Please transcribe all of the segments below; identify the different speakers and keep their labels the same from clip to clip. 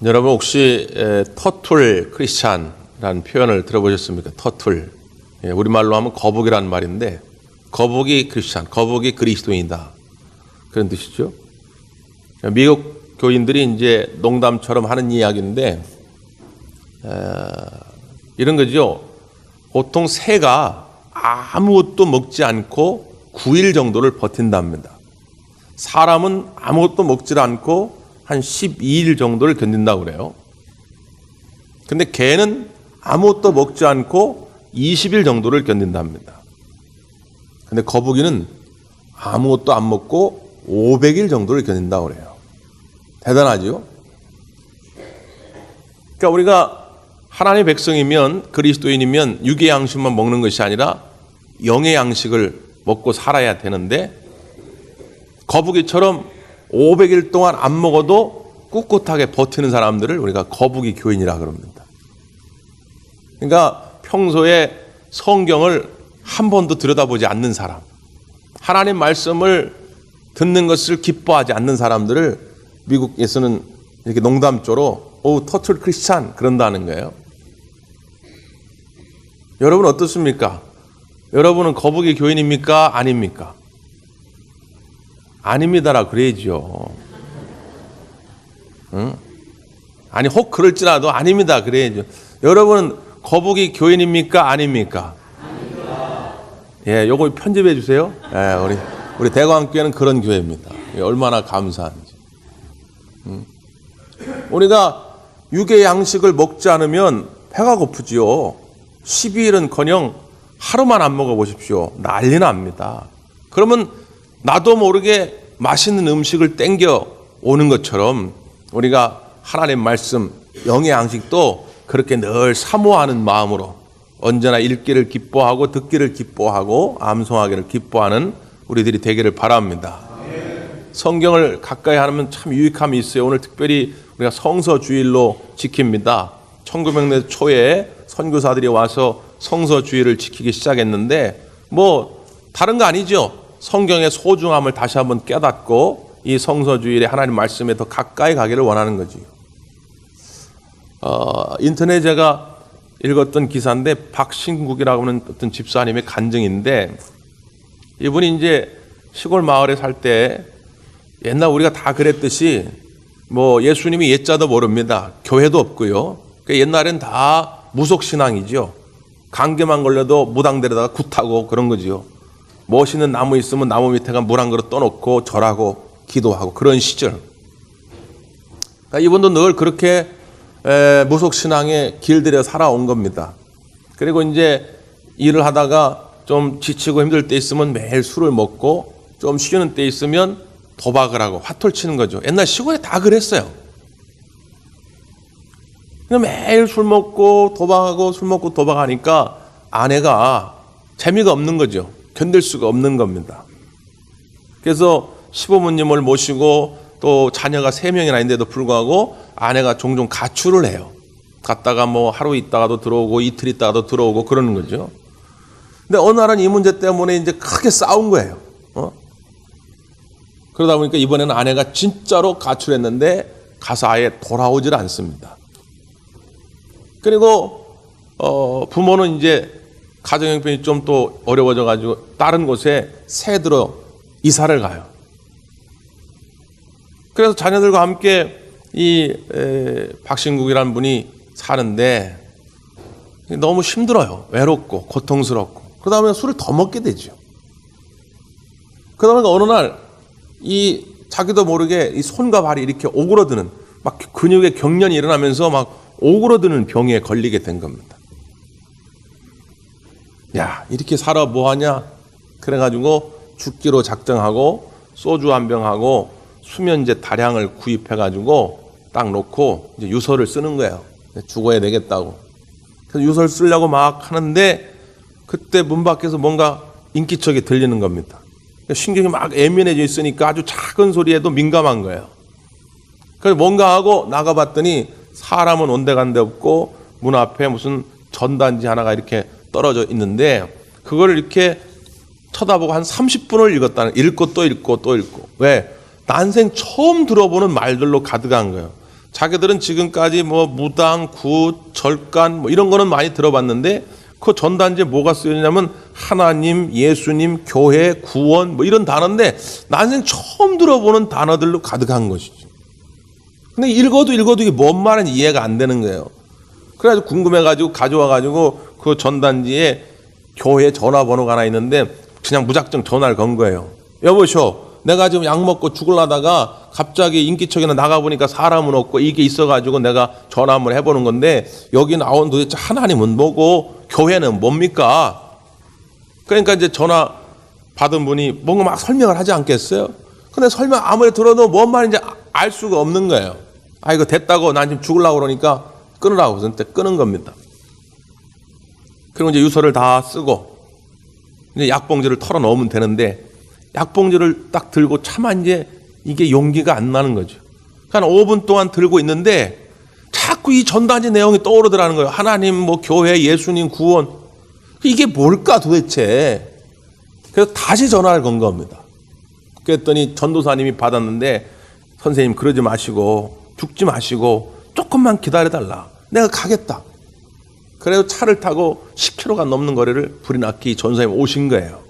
Speaker 1: 여러분 혹시 터툴 크리스찬이라는 표현을 들어보셨습니까? 터툴. 우리말로 하면 거북이라는 말인데 거북이 크리스찬, 거북이 그리스도인이다. 그런 뜻이죠. 미국 교인들이 이제 농담처럼 하는 이야기인데 이런 거죠. 보통 새가 아무것도 먹지 않고 9일 정도를 버틴답니다. 사람은 아무것도 먹지 않고 한 12일 정도를 견딘다고 그래요. 근데 개는 아무것도 먹지 않고 20일 정도를 견딘답니다. 근데 거북이는 아무것도 안 먹고 500일 정도를 견딘다고 그래요. 대단하죠? 그러니까 우리가 하나님의 백성이면, 그리스도인이면 육의 양식만 먹는 것이 아니라 영의 양식을 먹고 살아야 되는데 거북이처럼 500일 동안 안 먹어도 꿋꿋하게 버티는 사람들을 우리가 거북이 교인이라 그럽니다. 그러니까 평소에 성경을 한 번도 들여다보지 않는 사람, 하나님 말씀을 듣는 것을 기뻐하지 않는 사람들을 미국에서는 이렇게 농담조로 터틀 크리스찬 그런다는 거예요. 여러분 어떻습니까? 여러분은 거북이 교인입니까? 아닙니까? 아닙니다라 그래야죠. 응? 아니 혹 그럴지라도 아닙니다 그래야죠. 여러분은 거북이 교인입니까? 아닙니까? 아닙니다. 예, 요거 편집해 주세요. 예, 우리 대광교회는 그런 교회입니다. 예, 얼마나 감사한지. 우리가 육의 양식을 먹지 않으면 배가 고프지요. 12일은커녕 하루만 안 먹어보십시오. 난리 납니다. 그러면 나도 모르게 맛있는 음식을 땡겨 오는 것처럼 우리가 하나님 말씀, 영의 양식도 그렇게 늘 사모하는 마음으로 언제나 읽기를 기뻐하고 듣기를 기뻐하고 암송하기를 기뻐하는 우리들이 되기를 바랍니다. 성경을 가까이 하면 참 유익함이 있어요. 오늘 특별히 우리가 성서주일로 지킵니다. 1900년대 초에 선교사들이 와서 성서주일을 지키기 시작했는데 뭐 다른 거 아니죠. 성경의 소중함을 다시 한번 깨닫고 이 성서주일에 하나님 말씀에 더 가까이 가기를 원하는 거지. 인터넷에 제가 읽었던 기사인데 박신국이라고 하는 어떤 집사님의 간증인데 이분이 이제 시골 마을에 살 때 옛날 우리가 다 그랬듯이 뭐 예수님이 예자도 모릅니다. 교회도 없고요. 그러니까 옛날엔 다 무속신앙이죠. 감기만 걸려도 무당들에다가 굿하고 그런 거죠. 멋있는 나무 있으면 나무 밑에가 물 한 그릇 떠놓고 절하고 기도하고 그런 시절. 그러니까 이분도 늘 그렇게 무속신앙의 길들여 살아온 겁니다. 그리고 이제 일을 하다가 좀 지치고 힘들 때 있으면 매일 술을 먹고 좀 쉬는 때 있으면 도박을 하고 화투를 치는 거죠. 옛날 시골에 다 그랬어요. 매일 술 먹고 도박하고 술 먹고 도박하니까 아내가 재미가 없는 거죠. 견딜 수가 없는 겁니다. 그래서 시부모님을 모시고 또 자녀가 3명이나 있는데도 불구하고 아내가 종종 가출을 해요. 갔다가 뭐 하루 있다가도 들어오고 이틀 있다가도 들어오고 그러는 거죠. 근데 어느 날은 이 문제 때문에 이제 크게 싸운 거예요. 그러다 보니까 이번에는 아내가 진짜로 가출했는데 가서 아예 돌아오질 않습니다. 그리고 부모는 이제 가정 형편이 좀 또 어려워져 가지고 다른 곳에 새 들어 이사를 가요. 그래서 자녀들과 함께 이 박신국이라는 분이 사는데 너무 힘들어요. 외롭고 고통스럽고. 그러다 보면 술을 더 먹게 되죠. 그러다 보니까 어느 날 이 자기도 모르게 이 손과 발이 이렇게 오그러드는 막 근육의 경련이 일어나면서 막 오그러드는 병에 걸리게 된 겁니다. 야, 이렇게 살아 뭐하냐? 그래가지고 죽기로 작정하고 소주 한 병하고 수면제 다량을 구입해가지고 딱 놓고 이제 유서를 쓰는 거예요. 죽어야 되겠다고. 그래서 유서를 쓰려고 막 하는데 그때 문 밖에서 뭔가 인기척이 들리는 겁니다. 신경이 막 예민해져 있으니까 아주 작은 소리에도 민감한 거예요. 그래서 뭔가 하고 나가봤더니 사람은 온데간데 없고 문 앞에 무슨 전단지 하나가 이렇게 떨어져 있는데 그걸 이렇게 쳐다보고 한 30분을 읽고 또 읽고 또 읽고. 왜? 난생 처음 들어보는 말들로 가득한 거예요. 자기들은 지금까지 뭐 무당, 굿, 절간 뭐 이런 거는 많이 들어봤는데 그 전단지에 뭐가 쓰여있냐면 하나님, 예수님, 교회, 구원 뭐 이런 단어인데 난생 처음 들어보는 단어들로 가득한 것이죠. 근데 읽어도 이게 뭔 말인지 이해가 안 되는 거예요. 그래가지고 궁금해가지고 가져와가지고 그 전단지에 교회 전화번호가 하나 있는데 그냥 무작정 전화를 건 거예요. 여보쇼, 내가 지금 약 먹고 죽으려다가 갑자기 인기척이나 나가보니까 사람은 없고 이게 있어가지고 내가 전화 한번 해보는 건데 여기 나온 도대체 하나님은 뭐고 교회는 뭡니까? 그러니까 이제 전화 받은 분이 뭔가 막 설명을 하지 않겠어요? 근데 설명 아무리 들어도 뭔 말인지 알 수가 없는 거예요. 아, 이거 됐다고 난 지금 죽으려고 그러니까 끊으라고 그때 끊은 겁니다. 그리고 이제 유서를 다 쓰고 이제 약봉지를 털어 넣으면 되는데 약봉지를 딱 들고 차마 이제 이게 용기가 안 나는 거죠. 한 5분 동안 들고 있는데 자꾸 이 전단지 내용이 떠오르더라는 거예요. 하나님, 뭐 교회, 예수님, 구원. 이게 뭘까 도대체. 그래서 다시 전화를 건 겁니다. 그랬더니 전도사님이 받았는데 선생님 그러지 마시고 죽지 마시고 조금만 기다려달라. 내가 가겠다. 그래서 차를 타고 10km가 넘는 거리를 불이 났기 전도사님 오신 거예요.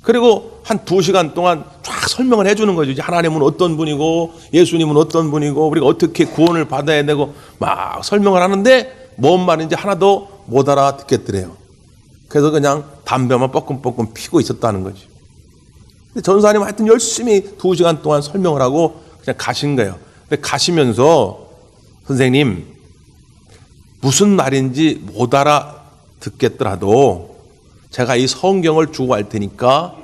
Speaker 1: 그리고 한 2시간 동안 쫙 설명을 해주는 거죠. 이제 하나님은 어떤 분이고 예수님은 어떤 분이고 우리가 어떻게 구원을 받아야 되고 막 설명을 하는데 뭔 말인지 하나도 못 알아듣겠더래요. 그래서 그냥 담배만 뻐끔뻐끔 피고 있었다는 거죠. 근데 전사님 하여튼 열심히 2시간 동안 설명을 하고 그냥 가신 거예요. 근데 가시면서 선생님 무슨 말인지 못 알아듣겠더라도 제가 이 성경을 주고 갈 테니까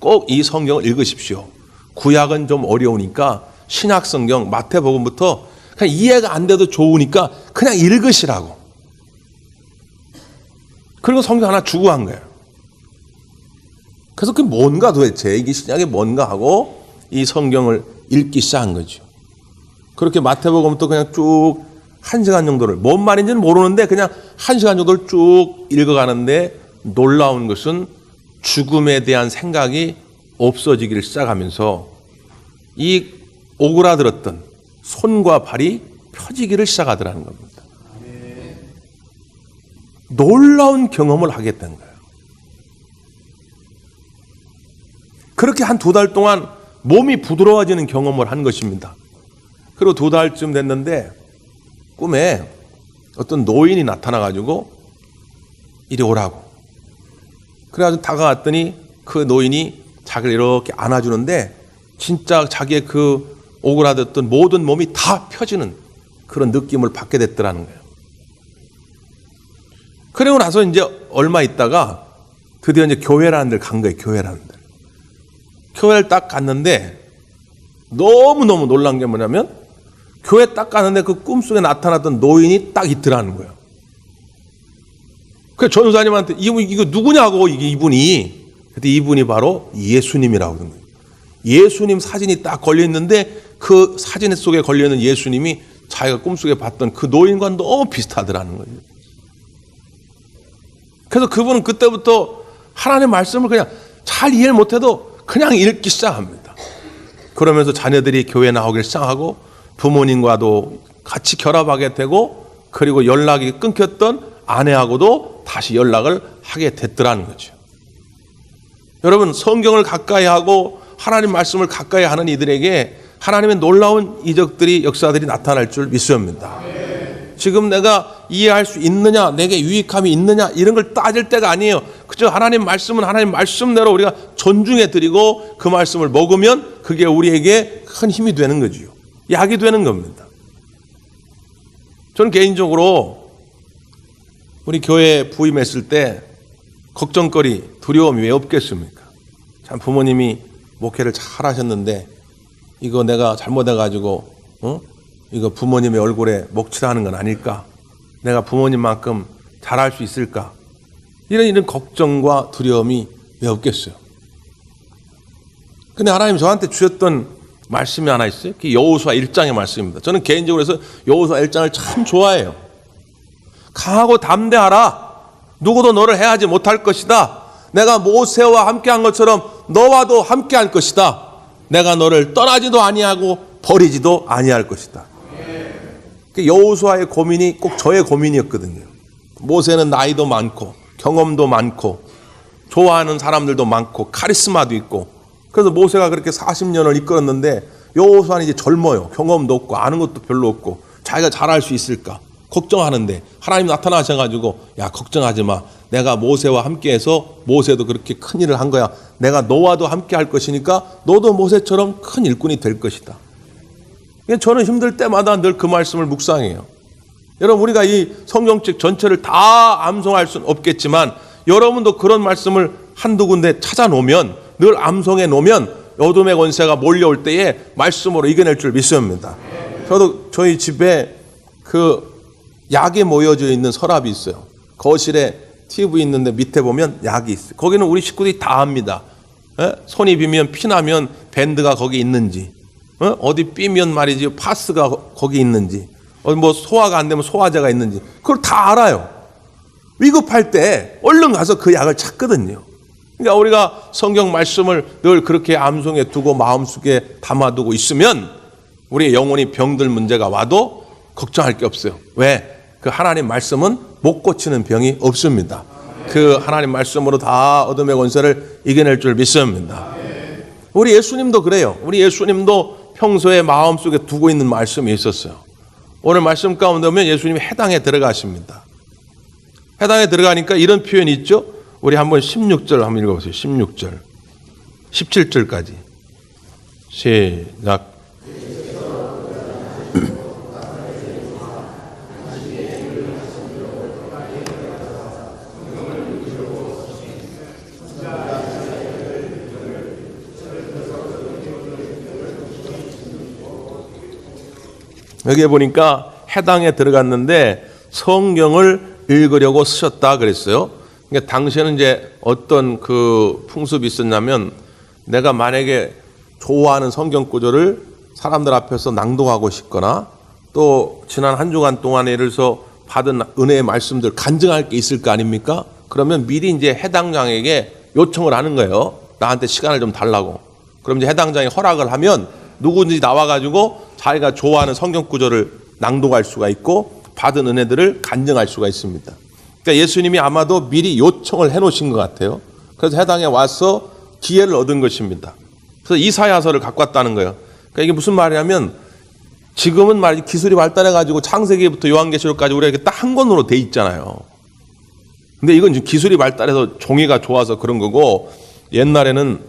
Speaker 1: 꼭 이 성경을 읽으십시오. 구약은 좀 어려우니까 신약 성경 마태복음부터 그냥 이해가 안 돼도 좋으니까 그냥 읽으시라고. 그리고 성경 하나 주고 간 거예요. 그래서 그게 뭔가 도대체 이게 신약이 뭔가 하고 이 성경을 읽기 시작한 거죠. 그렇게 마태복음부터 그냥 쭉 1시간 정도를 뭔 말인지는 모르는데 그냥 1시간 정도를 쭉 읽어가는데 놀라운 것은 죽음에 대한 생각이 없어지기를 시작하면서 이 오그라들었던 손과 발이 펴지기를 시작하더라는 겁니다. 놀라운 경험을 하게 된 거예요. 그렇게 한 2달 동안 몸이 부드러워지는 경험을 한 것입니다. 그리고 2달쯤 됐는데 꿈에 어떤 노인이 나타나가지고 이리 오라고. 그래가지고 다가왔더니 그 노인이 자기를 이렇게 안아주는데 진짜 자기의 그 오그라졌던 모든 몸이 다 펴지는 그런 느낌을 받게 됐더라는 거예요. 그리고 나서 이제 얼마 있다가 드디어 이제 교회라는 데를 간 거예요. 교회라는 데. 교회를 딱 갔는데 너무너무 놀란 게 뭐냐면 교회 딱 가는데 그 꿈속에 나타났던 노인이 딱 있더라는 거예요. 그래서 전도사님한테 이거 누구냐고 이분이. 그때 이분이 바로 예수님이라고 그런 거예요. 예수님 사진이 딱 걸려있는데 그 사진 속에 걸려있는 예수님이 자기가 꿈속에 봤던 그 노인과 너무 비슷하더라는 거예요. 그래서 그분은 그때부터 하나님의 말씀을 그냥 잘 이해를 못해도 그냥 읽기 시작합니다. 그러면서 자녀들이 교회 나오길 시작하고 부모님과도 같이 결합하게 되고 그리고 연락이 끊겼던 아내하고도 다시 연락을 하게 됐더라는 거죠. 여러분 성경을 가까이 하고 하나님 말씀을 가까이 하는 이들에게 하나님의 놀라운 이적들이 역사들이 나타날 줄 믿습니다. 지금 내가 이해할 수 있느냐 내게 유익함이 있느냐 이런 걸 따질 때가 아니에요. 그저 하나님 말씀은 하나님 말씀대로 우리가 존중해 드리고 그 말씀을 먹으면 그게 우리에게 큰 힘이 되는 거지요. 약이 되는 겁니다. 저는 개인적으로 우리 교회에 부임했을 때 걱정거리, 두려움이 왜 없겠습니까? 참 부모님이 목회를 잘 하셨는데 이거 내가 잘못해가지고 이거 부모님의 얼굴에 먹칠하는 건 아닐까? 내가 부모님만큼 잘할 수 있을까? 이런 걱정과 두려움이 왜 없겠어요? 근데 하나님 저한테 주셨던 말씀이 하나 있어요. 그게 여호수아 1장의 말씀입니다. 저는 개인적으로 해서 여호수아 1장을 참 좋아해요. 강하고 담대하라. 누구도 너를 해하지 못할 것이다. 내가 모세와 함께한 것처럼 너와도 함께할 것이다. 내가 너를 떠나지도 아니하고 버리지도 아니할 것이다. 여호수아의 고민이 꼭 저의 고민이었거든요. 모세는 나이도 많고 경험도 많고 좋아하는 사람들도 많고 카리스마도 있고, 그래서 모세가 그렇게 40년을 이끌었는데 여호수아는 이제 젊어요. 경험도 없고 아는 것도 별로 없고 자기가 잘할 수 있을까 걱정하는데 하나님 나타나셔가지고 야 걱정하지 마. 내가 모세와 함께해서 모세도 그렇게 큰 일을 한 거야. 내가 너와도 함께 할 것이니까 너도 모세처럼 큰 일꾼이 될 것이다. 저는 힘들 때마다 늘 그 말씀을 묵상해요. 여러분 우리가 이 성경책 전체를 다 암송할 수는 없겠지만 여러분도 그런 말씀을 한두 군데 찾아놓으면 늘 암송해 놓으면 어둠의 권세가 몰려올 때에 말씀으로 이겨낼 줄 믿습니다. 저도 저희 집에 그 약이 모여져 있는 서랍이 있어요. 거실에 TV 있는데 밑에 보면 약이 있어요. 거기는 우리 식구들이 다 압니다. 손이 비면 피나면 밴드가 거기 있는지, 어디 삐면 말이지 파스가 거기 있는지, 뭐 소화가 안 되면 소화제가 있는지 그걸 다 알아요. 위급할 때 얼른 가서 그 약을 찾거든요. 그러니까 우리가 성경 말씀을 늘 그렇게 암송해 두고 마음속에 담아두고 있으면 우리의 영혼이 병들 문제가 와도 걱정할 게 없어요. 왜? 그 하나님 말씀은 못 고치는 병이 없습니다. 그 하나님 말씀으로 다 어둠의 권세를 이겨낼 줄 믿습니다. 우리 예수님도 그래요. 우리 예수님도 평소에 마음속에 두고 있는 말씀이 있었어요. 오늘 말씀 가운데 보면 예수님이 해당에 들어가십니다. 해당에 들어가니까 이런 표현이 있죠. 우리 한번 16절 한번 읽어보세요. 16절 17절까지 시작. 여기에 보니까 해당에 들어갔는데 성경을 읽으려고 쓰셨다 그랬어요. 그러니까 당시에는 이제 어떤 그 풍습이 있었냐면 내가 만약에 좋아하는 성경 구절을 사람들 앞에서 낭독하고 싶거나 또 지난 한 주간 동안에 예를 들어서 받은 은혜의 말씀들 간증할 게 있을 거 아닙니까? 그러면 미리 이제 해당장에게 요청을 하는 거예요. 나한테 시간을 좀 달라고. 그럼 이제 해당장이 허락을 하면 누구든지 나와가지고 자기가 좋아하는 성경 구절을 낭독할 수가 있고 받은 은혜들을 간증할 수가 있습니다. 그러니까 예수님이 아마도 미리 요청을 해놓으신 것 같아요. 그래서 해당에 와서 기회를 얻은 것입니다. 그래서 이사야서를 갖고 왔다는 거예요. 그러니까 이게 무슨 말이냐면 지금은 말이지 기술이 발달해가지고 창세기부터 요한계시록까지 우리가 딱 한 권으로 돼 있잖아요. 근데 이건 지금 기술이 발달해서 종이가 좋아서 그런 거고 옛날에는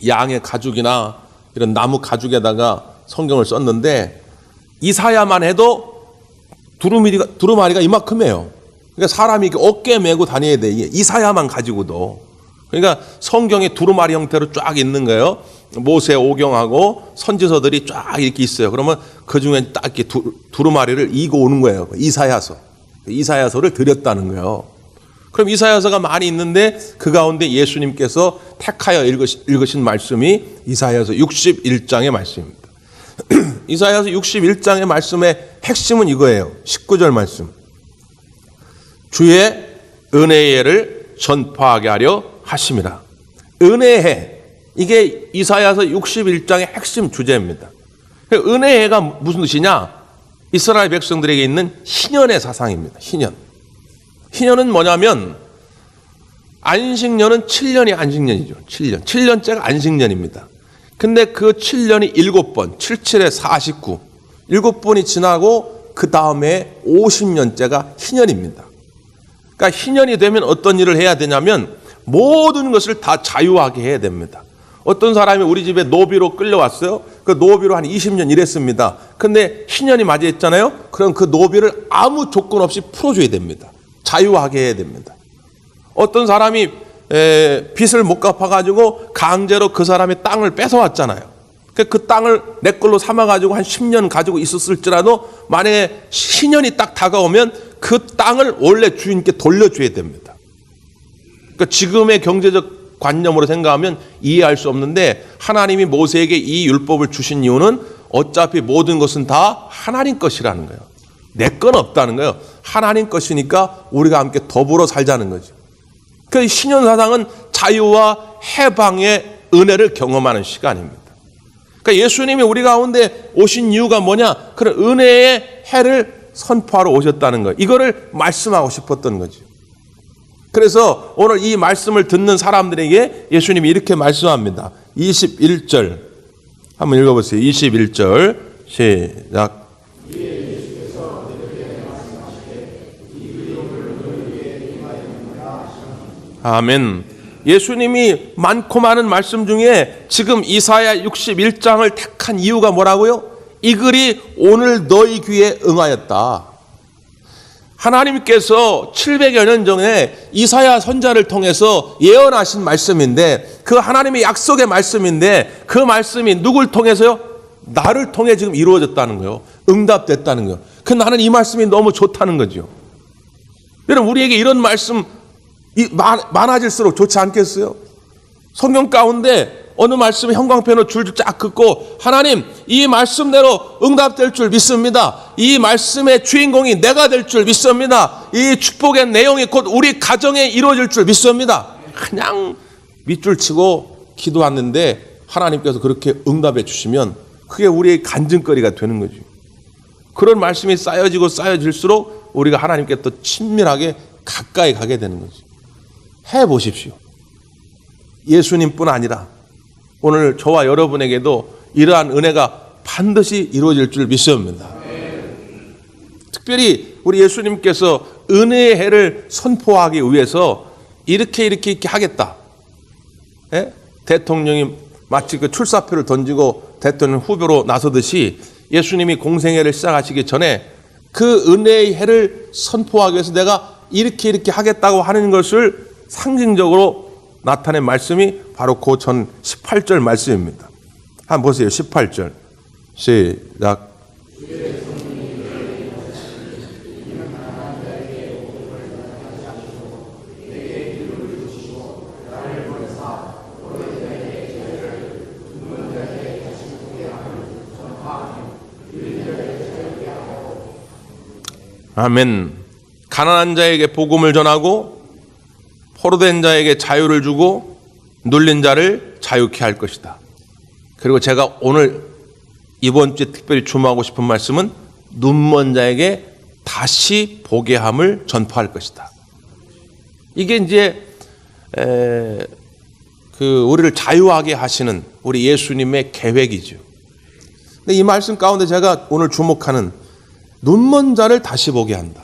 Speaker 1: 양의 가죽이나 이런 나무 가죽에다가 성경을 썼는데 이사야만 해도 두루마리가 이만큼이에요. 그러니까 사람이 이렇게 어깨에 메고 다녀야 돼. 이사야만 가지고도. 그러니까 성경이 두루마리 형태로 쫙 있는 거예요. 모세 오경하고 선지서들이 쫙 이렇게 있어요. 그러면 그 중에 딱 이렇게 두루마리를 이고 오는 거예요. 이사야서를 드렸다는 거예요. 그럼 이사야서가 많이 있는데 그 가운데 예수님께서 택하여 읽으신 말씀이 이사야서 61장의 말씀입니다. 이사야서 61장의 말씀의 핵심은 이거예요. 19절 말씀. 주의 은혜의 해를 전파하게 하려 하심이라. 은혜의 해. 이게 이사야서 61장의 핵심 주제입니다. 은혜의 해가 무슨 뜻이냐? 이스라엘 백성들에게 있는 희년의 사상입니다. 희년. 희년은 뭐냐면 안식년은 7년이 안식년이죠. 7년. 7년째가 안식년입니다. 근데 그 7년이 7번, 77에 49, 7번이 지나고 그 다음에 50년째가 희년입니다. 그러니까 희년이 되면 어떤 일을 해야 되냐면 모든 것을 다 자유하게 해야 됩니다. 어떤 사람이 우리 집에 노비로 끌려왔어요. 그 노비로 한 20년 일했습니다. 근데 희년이 맞이했잖아요. 그럼 그 노비를 아무 조건 없이 풀어줘야 됩니다. 자유하게 해야 됩니다. 어떤 사람이 빚을 못 갚아가지고 강제로 그 사람의 땅을 뺏어왔잖아요. 그 땅을 내 걸로 삼아가지고 한 10년 가지고 있었을지라도 만약에 희년이 딱 다가오면 그 땅을 원래 주인께 돌려줘야 됩니다. 그러니까 지금의 경제적 관념으로 생각하면 이해할 수 없는데 하나님이 모세에게 이 율법을 주신 이유는 어차피 모든 것은 다 하나님 것이라는 거예요. 내 건 없다는 거예요. 하나님 것이니까 우리가 함께 더불어 살자는 거죠. 그 신년사상은 자유와 해방의 은혜를 경험하는 시간입니다. 그러니까 그러니까 예수님이 우리 가운데 오신 이유가 뭐냐? 그런 은혜의 해를 선포하러 오셨다는 거예요. 이거를 말씀하고 싶었던 거죠. 그래서 오늘 이 말씀을 듣는 사람들에게 예수님이 이렇게 말씀합니다. 21절 한번 읽어보세요. 21절 시작. 아멘. 예수님이 많고 많은 말씀 중에 지금 이사야 61장을 택한 이유가 뭐라고요? 이 글이 오늘 너희 귀에 응하였다. 하나님께서 700여 년 전에 이사야 선지자를 통해서 예언하신 말씀인데, 그 하나님의 약속의 말씀인데, 그 말씀이 누굴 통해서요? 나를 통해 지금 이루어졌다는 거예요. 응답됐다는 거예요. 그 나는 이 말씀이 너무 좋다는 거죠. 여러분, 우리에게 이런 말씀 많아질수록 좋지 않겠어요? 성경 가운데 어느 말씀에 형광펜으로 줄줄 쫙 긋고, 하나님 이 말씀대로 응답될 줄 믿습니다. 이 말씀의 주인공이 내가 될 줄 믿습니다. 이 축복의 내용이 곧 우리 가정에 이루어질 줄 믿습니다. 그냥 밑줄 치고 기도하는데 하나님께서 그렇게 응답해 주시면 그게 우리의 간증거리가 되는 거죠. 그런 말씀이 쌓여지고 쌓여질수록 우리가 하나님께 또 친밀하게 가까이 가게 되는 거죠. 해보십시오. 예수님뿐 아니라 오늘 저와 여러분에게도 이러한 은혜가 반드시 이루어질 줄 믿습니다. 특별히 우리 예수님께서 은혜의 해를 선포하기 위해서 이렇게 하겠다. 예? 대통령이 마치 그 출사표를 던지고 대통령 후보로 나서듯이 예수님이 공생애를 시작하시기 전에 그 은혜의 해를 선포하기 위해서 내가 이렇게 하겠다고 하는 것을 상징적으로 나타낸 말씀이 바로 그 전 18절 말씀입니다. 한번 보세요. 18절 시작. 아멘. 가난한 자에게 복음을 전하고 포로된 자에게 자유를 주고 눌린 자를 자유케 할 것이다. 그리고 제가 오늘 이번 주에 특별히 주목하고 싶은 말씀은 눈먼 자에게 다시 보게 함을 전파할 것이다. 이게 이제 우리를 자유하게 하시는 우리 예수님의 계획이죠. 근데 이 말씀 가운데 제가 오늘 주목하는 눈먼 자를 다시 보게 한다.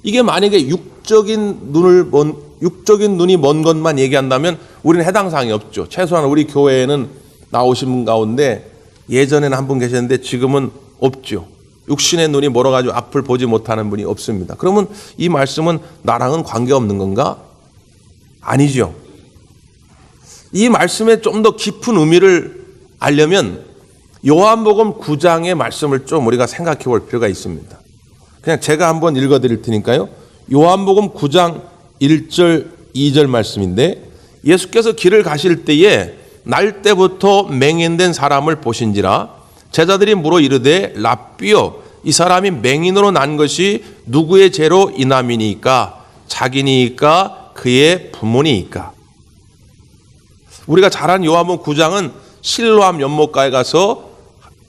Speaker 1: 이게 만약에 육적인 눈이 먼 것만 얘기한다면 우리는 해당 사항이 없죠. 최소한 우리 교회에는 나오신 분 가운데 예전에는 한 분 계셨는데 지금은 없죠. 육신의 눈이 멀어가지고 앞을 보지 못하는 분이 없습니다. 그러면 이 말씀은 나랑은 관계없는 건가? 아니죠. 이 말씀에 좀 더 깊은 의미를 알려면 요한복음 9장의 말씀을 좀 우리가 생각해 볼 필요가 있습니다. 그냥 제가 한번 읽어 드릴 테니까요. 요한복음 9장 1절 2절 말씀인데, 예수께서 길을 가실 때에 날 때부터 맹인된 사람을 보신지라 제자들이 물어 이르되 랍비여, 이 사람이 맹인으로 난 것이 누구의 죄로 인함이니까? 자기니까 그의 부모니까? 우리가 잘 아는 요한복음 9장은 실로암 연못가에 가서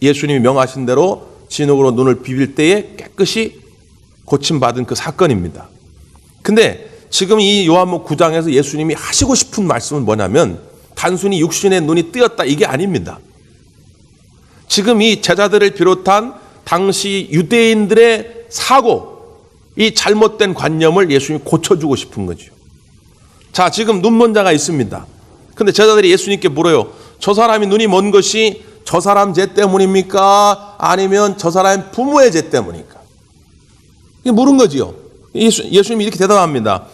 Speaker 1: 예수님이 명하신 대로 진흙으로 눈을 비빌 때에 깨끗이 고침받은 그 사건입니다. 근데 지금 이 요한복음 9장에서 예수님이 하시고 싶은 말씀은 뭐냐면 단순히 육신의 눈이 뜨였다 이게 아닙니다. 지금 이 제자들을 비롯한 당시 유대인들의 사고, 이 잘못된 관념을 예수님이 고쳐주고 싶은 거죠. 자, 지금 눈먼 자가 있습니다. 근데 제자들이 예수님께 물어요. 저 사람이 눈이 먼 것이 저 사람 죄 때문입니까? 아니면 저 사람의 부모의 죄 때문입니까? 이게 물은 거지요. 예수님이 이렇게 대답합니다.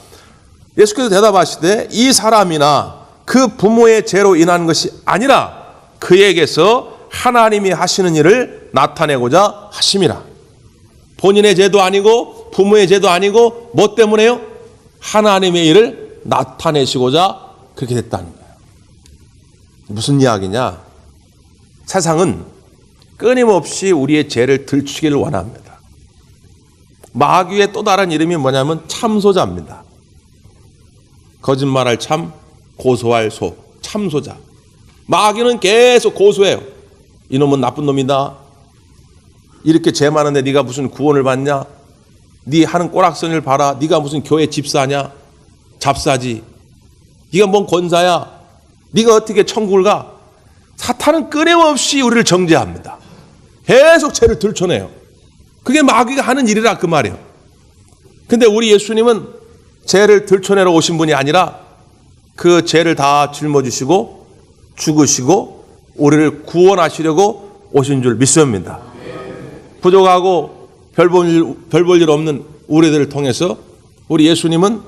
Speaker 1: 예수께서 대답하시되 이 사람이나 그 부모의 죄로 인한 것이 아니라 그에게서 하나님이 하시는 일을 나타내고자 하심이라. 본인의 죄도 아니고 부모의 죄도 아니고 뭐 때문에요? 하나님의 일을 나타내시고자 그렇게 됐다는 거예요. 무슨 이야기냐? 세상은 끊임없이 우리의 죄를 들추기를 원합니다. 마귀의 또 다른 이름이 뭐냐면 참소자입니다. 거짓말할 참, 고소할 소, 참소자. 마귀는 계속 고소해요. 이놈은 나쁜 놈이다. 이렇게 죄 많은데 네가 무슨 구원을 받냐? 네 하는 꼬락선을 봐라. 네가 무슨 교회 집사냐? 잡사지. 네가 뭔 권사야? 네가 어떻게 천국을 가? 사탄은 끊임없이 우리를 정죄합니다. 계속 죄를 들춰내요. 그게 마귀가 하는 일이라 그 말이에요. 근데 우리 예수님은 죄를 들춰내러 오신 분이 아니라 그 죄를 다 짊어지시고 죽으시고 우리를 구원하시려고 오신 줄 믿습니다. 부족하고 별 볼 일 없는 우리들을 통해서 우리 예수님은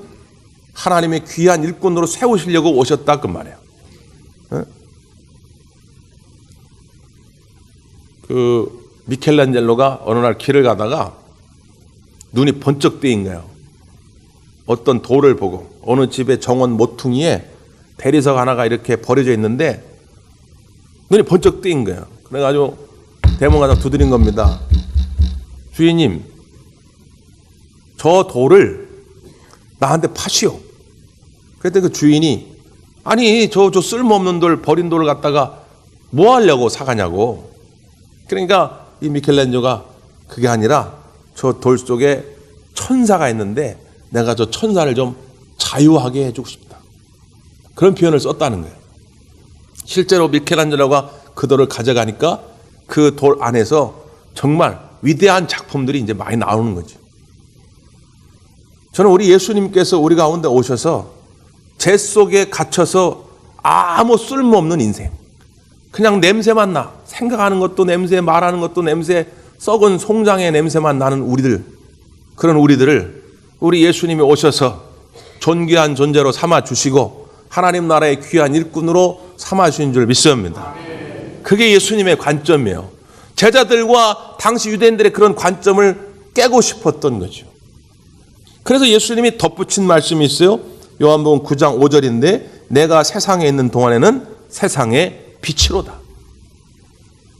Speaker 1: 하나님의 귀한 일꾼으로 세우시려고 오셨다 그 말이에요. 그 미켈란젤로가 어느 날 길을 가다가 눈이 번쩍 뜨인 거예요. 어떤 돌을 보고 어느 집의 정원 모퉁이에 대리석 하나가 이렇게 버려져 있는데 눈이 번쩍 뜨인 거예요. 그래가지고 대문 가서 두드린 겁니다. 주인님, 저 돌을 나한테 파시오. 그랬더니 그 주인이 아니 저 쓸모없는 돌, 버린 돌을 갖다가 뭐 하려고 사가냐고. 그러니까 이 미켈란젤로가 그게 아니라 저 돌 속에 천사가 있는데 내가 저 천사를 좀 자유하게 해주고 싶다. 그런 표현을 썼다는 거예요. 실제로 미켈란젤로가 그 돌을 가져가니까 그 돌 안에서 정말 위대한 작품들이 이제 많이 나오는 거죠. 저는 우리 예수님께서 우리 가운데 오셔서 죄 속에 갇혀서 아무 쓸모없는 인생, 그냥 냄새만 나, 생각하는 것도 냄새, 말하는 것도 냄새, 썩은 송장의 냄새만 나는 우리들, 그런 우리들을 우리 예수님이 오셔서 존귀한 존재로 삼아주시고 하나님 나라의 귀한 일꾼으로 삼아주신 줄 믿습니다. 그게 예수님의 관점이에요. 제자들과 당시 유대인들의 그런 관점을 깨고 싶었던 거죠. 그래서 예수님이 덧붙인 말씀이 있어요. 요한복음 9장 5절인데 내가 세상에 있는 동안에는 세상의 빛이로다.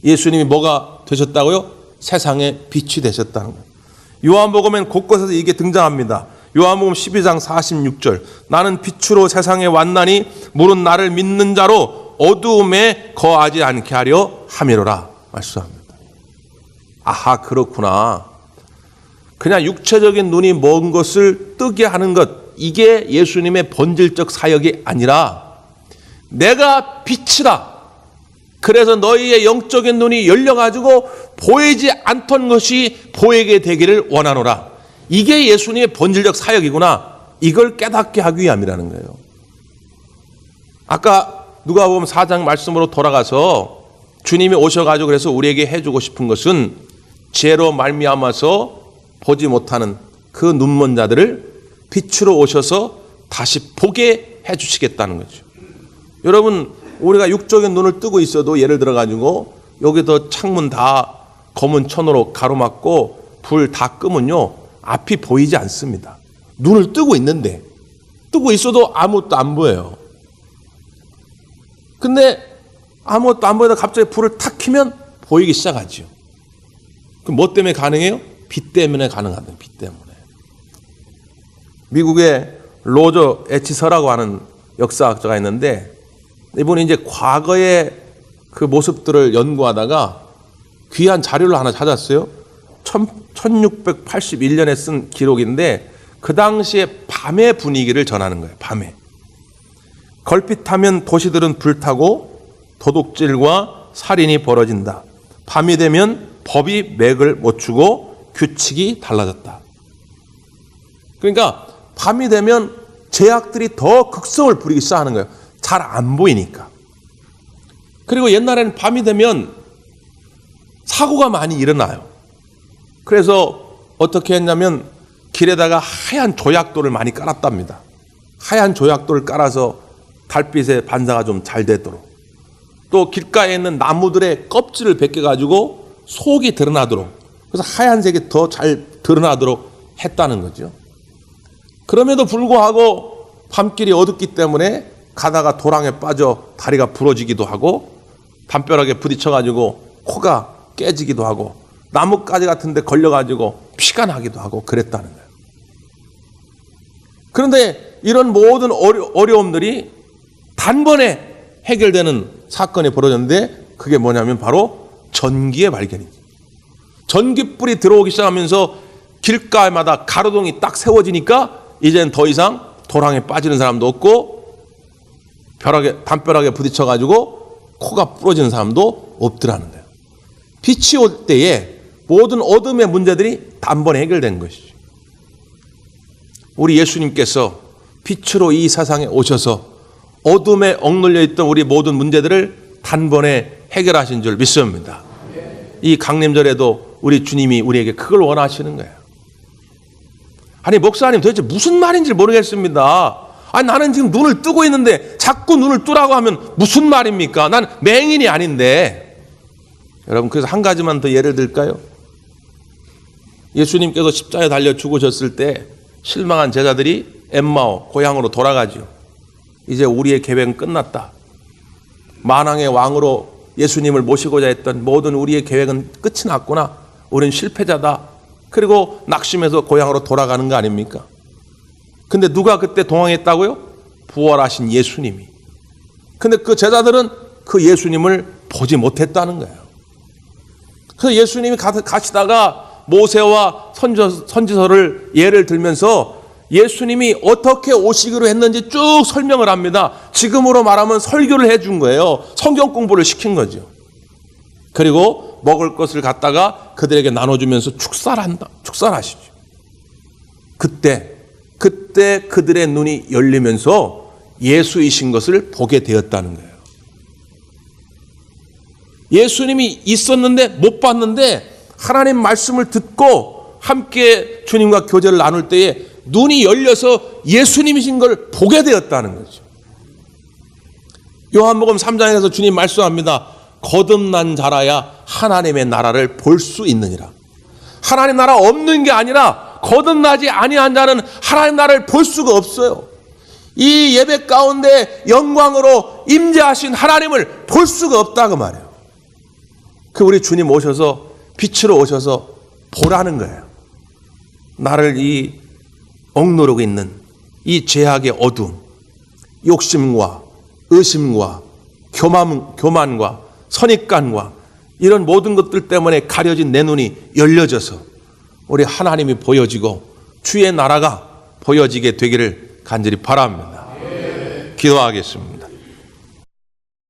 Speaker 1: 예수님이 뭐가 되셨다고요? 세상의 빛이 되셨다는 거예요. 요한복음엔 곳곳에서 이게 등장합니다. 요한복음 12장 46절 나는 빛으로 세상에 왔나니 물은 나를 믿는 자로 어두움에 거하지 않게 하려 함이로라 말씀합니다. 아하, 그렇구나. 그냥 육체적인 눈이 먼 것을 뜨게 하는 것, 이게 예수님의 본질적 사역이 아니라 내가 빛이다. 그래서 너희의 영적인 눈이 열려가지고 보이지 않던 것이 보이게 되기를 원하노라. 이게 예수님의 본질적 사역이구나. 이걸 깨닫게 하기 위함이라는 거예요. 아까 누가복음 4장 말씀으로 돌아가서 주님이 오셔가지고 그래서 우리에게 해주고 싶은 것은 죄로 말미암아서 보지 못하는 그 눈먼 자들을 빛으로 오셔서 다시 보게 해주시겠다는 거죠. 여러분, 우리가 육적인 눈을 뜨고 있어도 예를 들어가지고 여기도 창문 다 검은 천으로 가로막고 불 다 끄면요 앞이 보이지 않습니다. 눈을 뜨고 있는데, 뜨고 있어도 아무것도 안 보여요. 근데 아무것도 안 보이다가 갑자기 불을 탁 켜면 보이기 시작하죠. 그럼 뭐 때문에 가능해요? 빛 때문에 가능하다. 빛 때문에. 미국의 로저 에치서라고 하는 역사학자가 있는데 이분이 이제 과거의 그 모습들을 연구하다가 귀한 자료를 하나 찾았어요. 1681년에 쓴 기록인데 그 당시에 밤의 분위기를 전하는 거예요. 밤에. 걸핏하면 도시들은 불타고 도둑질과 살인이 벌어진다. 밤이 되면 법이 맥을 못 추고 규칙이 달라졌다. 그러니까 밤이 되면 죄악들이 더 극성을 부리기 시작하는 거예요. 잘 안 보이니까. 그리고 옛날에는 밤이 되면 사고가 많이 일어나요. 그래서 어떻게 했냐면 길에다가 하얀 조약돌을 많이 깔았답니다. 하얀 조약돌을 깔아서 달빛에 반사가 좀 잘 되도록. 또 길가에 있는 나무들의 껍질을 벗겨가지고 속이 드러나도록. 그래서 하얀색이 더 잘 드러나도록 했다는 거죠. 그럼에도 불구하고 밤길이 어둡기 때문에 가다가 도랑에 빠져 다리가 부러지기도 하고 담벼락에 부딪혀가지고 코가 깨지기도 하고 나뭇가지 같은 데 걸려가지고 피가 나기도 하고 그랬다는 거예요. 그런데 이런 모든 어려움들이 단번에 해결되는 사건이 벌어졌는데 그게 뭐냐면 바로 전기의 발견이죠. 전기불이 들어오기 시작하면서 길가마다 가로등이 딱 세워지니까 이제는 더 이상 도랑에 빠지는 사람도 없고 담벼락에 부딪혀가지고 코가 부러지는 사람도 없더라는 거예요. 빛이 올 때에 모든 어둠의 문제들이 단번에 해결된 것이죠. 우리 예수님께서 빛으로 이 세상에 오셔서 어둠에 억눌려 있던 우리 모든 문제들을 단번에 해결하신 줄 믿습니다. 이 강림절에도 우리 주님이 우리에게 그걸 원하시는 거예요. 아니 목사님 도대체 무슨 말인지 모르겠습니다. 아니 나는 지금 눈을 뜨고 있는데 자꾸 눈을 뜨라고 하면 무슨 말입니까? 난 맹인이 아닌데. 여러분 그래서 한 가지만 더 예를 들까요? 예수님께서 십자가에 달려 죽으셨을 때 실망한 제자들이 엠마오 고향으로 돌아가죠. 이제 우리의 계획은 끝났다. 만왕의 왕으로 예수님을 모시고자 했던 모든 우리의 계획은 끝이 났구나. 우린 실패자다. 그리고 낙심해서 고향으로 돌아가는 거 아닙니까? 근데 누가 그때 동행했다고요? 부활하신 예수님이. 근데 그 제자들은 그 예수님을 보지 못했다는 거예요. 그래서 예수님이 가시다가 모세와 선지서를 예를 들면서 예수님이 어떻게 오시기로 했는지 쭉 설명을 합니다. 지금으로 말하면 설교를 해준 거예요. 성경 공부를 시킨 거죠. 그리고 먹을 것을 갖다가 그들에게 나눠주면서 축사하시죠. 그때 그들의 눈이 열리면서 예수이신 것을 보게 되었다는 거예요. 예수님이 있었는데 못 봤는데 하나님 말씀을 듣고 함께 주님과 교제를 나눌 때에 눈이 열려서 예수님이신 걸 보게 되었다는 거죠. 요한복음 3장에서 주님 말씀합니다. 거듭난 자라야 하나님의 나라를 볼 수 있느니라. 하나님 나라 없는 게 아니라 거듭나지 아니한 자는 하나님 나라를 볼 수가 없어요. 이 예배 가운데 영광으로 임재하신 하나님을 볼 수가 없다고 말이에요. 그 우리 주님 오셔서 빛으로 오셔서 보라는 거예요. 나를 이 억누르고 있는 이 죄악의 어둠, 욕심과 의심과 교만과 선입관과 이런 모든 것들 때문에 가려진 내 눈이 열려져서 우리 하나님이 보여지고 주의 나라가 보여지게 되기를 간절히 바랍니다. 기도하겠습니다.